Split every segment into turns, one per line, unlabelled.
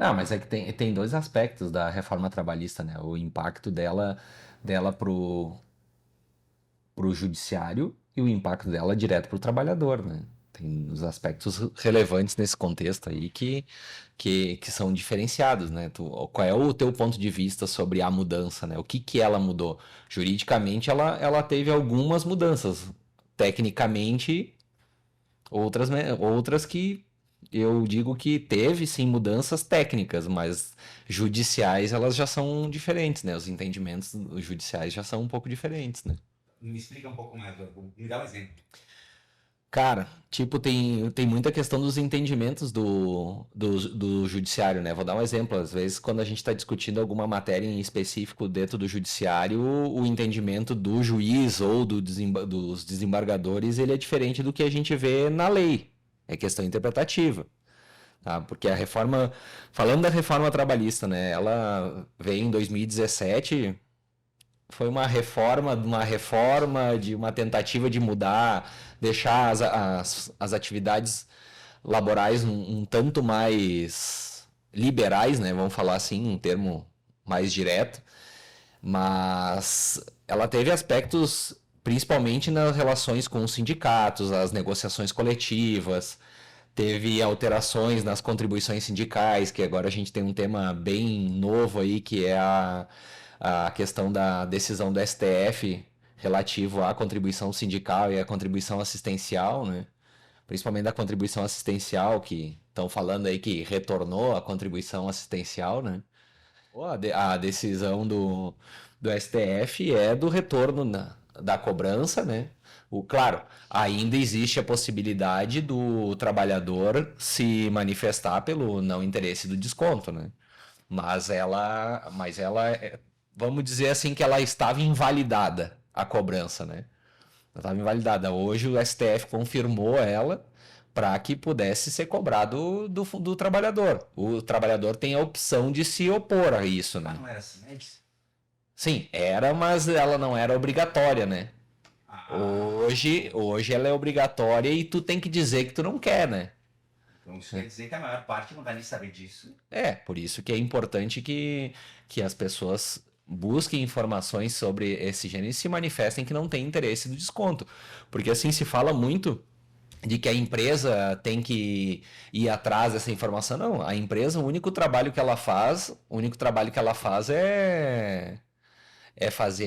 Não, mas é que tem dois aspectos da reforma trabalhista, né? O impacto dela pro judiciário e o impacto dela direto pro trabalhador, né? Tem os aspectos relevantes nesse contexto aí que são diferenciados, né? Qual é o teu ponto de vista sobre a mudança, né? O que ela mudou? Juridicamente, ela teve algumas mudanças. Tecnicamente, outras que eu digo que teve sim mudanças técnicas, mas judiciais elas já são diferentes, né? Os entendimentos judiciais já são um pouco diferentes, né?
Me explica um pouco mais, me dá um exemplo.
Cara, tipo, tem muita questão dos entendimentos do judiciário, né? Vou dar um exemplo. Às vezes, quando a gente está discutindo alguma matéria em específico dentro do judiciário, o entendimento do juiz ou dos desembargadores, ele é diferente do que a gente vê na lei. É questão interpretativa, tá? Porque falando da reforma trabalhista, né? Ela veio em 2017. Foi de uma tentativa de mudar, deixar as atividades laborais um tanto mais liberais, né? Vamos falar assim, um termo mais direto. Mas ela teve aspectos, principalmente nas relações com os sindicatos, as negociações coletivas, teve alterações nas contribuições sindicais, que agora a gente tem um tema bem novo aí, que é a questão da decisão do STF relativo à contribuição sindical e à contribuição assistencial, né? Principalmente da contribuição assistencial, que estão falando aí que retornou a contribuição assistencial, né? A decisão do STF é do retorno da cobrança, né? Claro, ainda existe a possibilidade do trabalhador se manifestar pelo não interesse do desconto, né? Vamos dizer assim que ela estava invalidada, a cobrança, né? Ela estava invalidada. Hoje o STF confirmou ela para que pudesse ser cobrado do trabalhador. O trabalhador tem a opção de se opor a isso,
Ah,
né?
não era assim antes?
Sim, era, mas ela não era obrigatória, né?
Ah,
Hoje ela é obrigatória e tu tem que dizer que tu não quer, né?
então isso quer dizer que a maior parte não vai nem saber disso.
É, por isso que é importante que as pessoas busquem informações sobre esse gênero e se manifestem que não tem interesse do desconto. Porque assim se fala muito de que a empresa tem que ir atrás dessa informação. Não, a empresa, o único trabalho que ela faz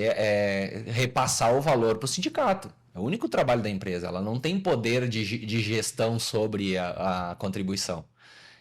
é repassar o valor para o sindicato. É o único trabalho da empresa. Ela não tem poder de gestão sobre a contribuição.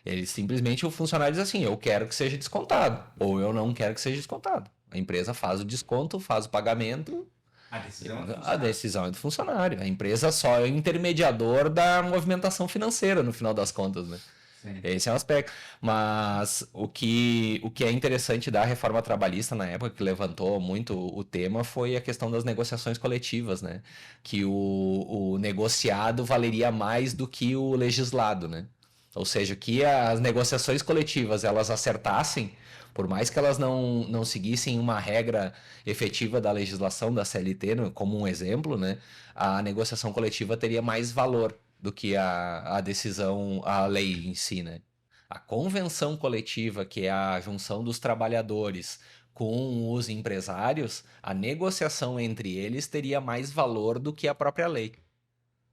Ele simplesmente, o funcionário diz assim: eu quero que seja descontado, ou eu não quero que seja descontado. A empresa faz o desconto, faz o pagamento,
A decisão é do
a
funcionário.
decisão é do funcionário. A empresa só é o intermediador da movimentação financeira, no final das contas, né?
Sim.
Esse é um aspecto. Mas o que é interessante da reforma trabalhista na época que levantou muito o tema foi a questão das negociações coletivas, né? Que o negociado valeria mais do que o legislado, né? Ou seja, que as negociações coletivas elas acertassem, por mais que elas não seguissem uma regra efetiva da legislação da CLT, como um exemplo, né? A negociação coletiva teria mais valor do que a decisão, a lei em si, né? A convenção coletiva, que é a junção dos trabalhadores com os empresários, a negociação entre eles teria mais valor do que a própria lei.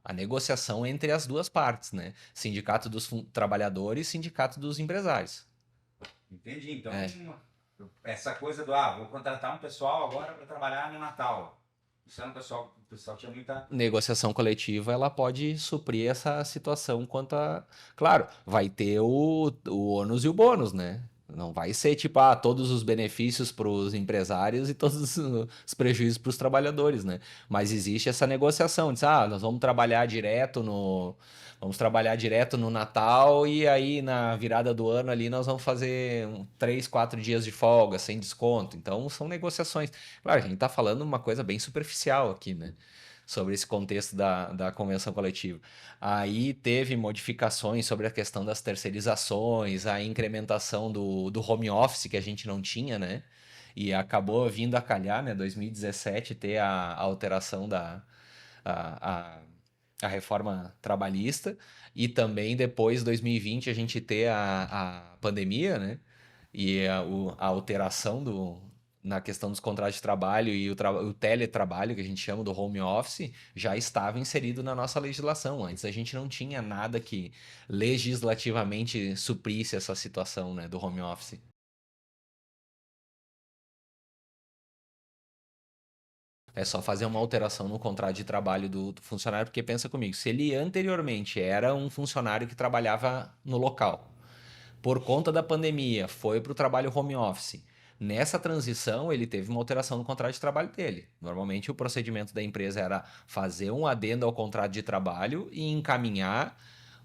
A negociação entre as duas partes, né? Sindicato dos trabalhadores, sindicato dos empresários.
Entendi. Então,
É,
essa coisa do, vou contratar um pessoal agora para trabalhar no Natal. Isso é um pessoal, o pessoal tinha muita.
negociação coletiva ela pode suprir essa situação quanto a. Claro, vai ter o ônus e o bônus, né? Não vai ser tipo, todos os benefícios para os empresários e todos os prejuízos para os trabalhadores, né? Mas existe essa negociação, diz, nós vamos trabalhar direto no. Vamos trabalhar direto no Natal e aí na virada do ano ali nós vamos fazer 3, 4 dias de folga sem desconto. Então são negociações. Claro, a gente está falando uma coisa bem superficial aqui, né? Sobre esse contexto da convenção coletiva. Aí teve modificações sobre a questão das terceirizações, a incrementação do home office que a gente não tinha, né? E acabou vindo a calhar, né? 2017 ter a alteração a, a reforma trabalhista e também depois, 2020, a gente ter a pandemia, né? E a alteração na questão dos contratos de trabalho e o teletrabalho, que a gente chama do home office, já estava inserido na nossa legislação. Antes a gente não tinha nada que legislativamente suprisse essa situação, né, do home office. É só fazer uma alteração no contrato de trabalho do funcionário, porque pensa comigo, se ele anteriormente era um funcionário que trabalhava no local, por conta da pandemia, foi para o trabalho home office. Nessa transição, ele teve uma alteração no contrato de trabalho dele. Normalmente, o procedimento da empresa era fazer um adendo ao contrato de trabalho e encaminhar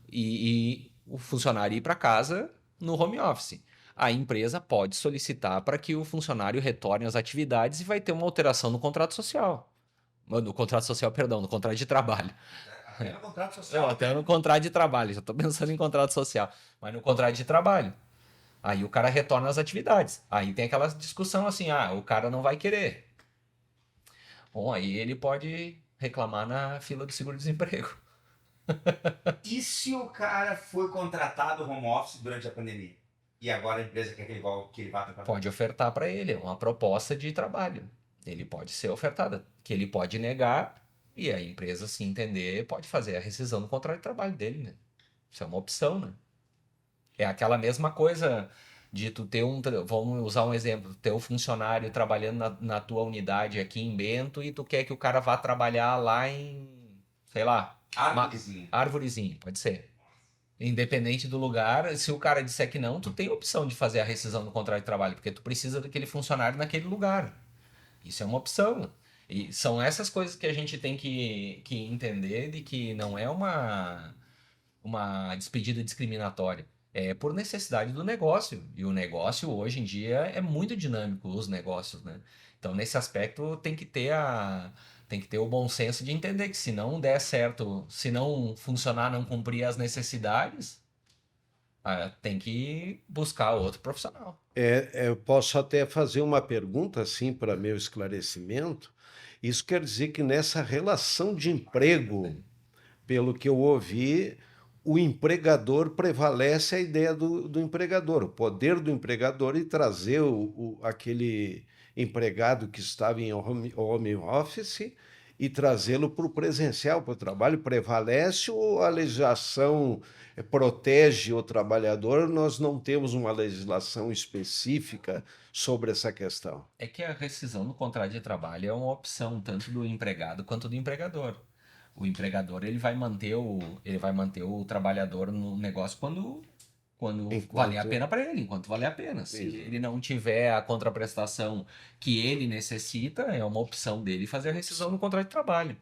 e o funcionário ir para casa no home office. A empresa pode solicitar para que o funcionário retorne às atividades e vai ter uma alteração no contrato social. No contrato social, perdão, no contrato de trabalho.
Até no contrato
Não,
social.
até no contrato de trabalho, já estou pensando em contrato social, mas no contrato de trabalho. Aí o cara retorna às atividades. Aí tem aquela discussão assim, o cara não vai querer. Bom, aí ele pode reclamar na fila do seguro-desemprego.
E se o cara foi contratado home office durante a pandemia? E agora a empresa quer que ele vá para
Pode ofertar para ele uma proposta de trabalho. Ele pode ser ofertada, que ele pode negar e a empresa, se entender, pode fazer a rescisão do contrato de trabalho dele, né? Isso é uma opção, né? É aquela mesma coisa de tu ter vamos usar um exemplo, ter um funcionário trabalhando na tua unidade aqui em Bento e tu quer que o cara vá trabalhar lá em, sei lá,
Árvorezinha.
Árvorezinha, pode ser. Independente do lugar, se o cara disser que não, tu tem a opção de fazer a rescisão do contrato de trabalho, porque tu precisa daquele funcionário naquele lugar. Isso é uma opção. E são essas coisas que a gente tem que entender de que não é uma despedida discriminatória. É por necessidade do negócio. E o negócio hoje em dia é muito dinâmico, os negócios, né? Então, nesse aspecto, tem que ter o bom senso de entender que se não der certo, se não funcionar, não cumprir as necessidades, tem que buscar outro profissional.
Eu posso até fazer uma pergunta assim para meu esclarecimento. Isso quer dizer que nessa relação de emprego, pelo que eu ouvi, o empregador prevalece a ideia do empregador, o poder do empregador e trazer aquele empregado que estava em home office e trazê-lo para o presencial, para o trabalho. Prevalece ou a legislação protege o trabalhador? Nós não temos uma legislação específica sobre essa questão.
É que a rescisão do contrato de trabalho é uma opção tanto do empregado quanto do empregador. O empregador ele vai manter o trabalhador no negócio quando valer a pena para ele, enquanto valer a pena. Se
Isso.
ele não tiver a contraprestação que ele necessita, é uma opção dele fazer a rescisão no contrato de trabalho.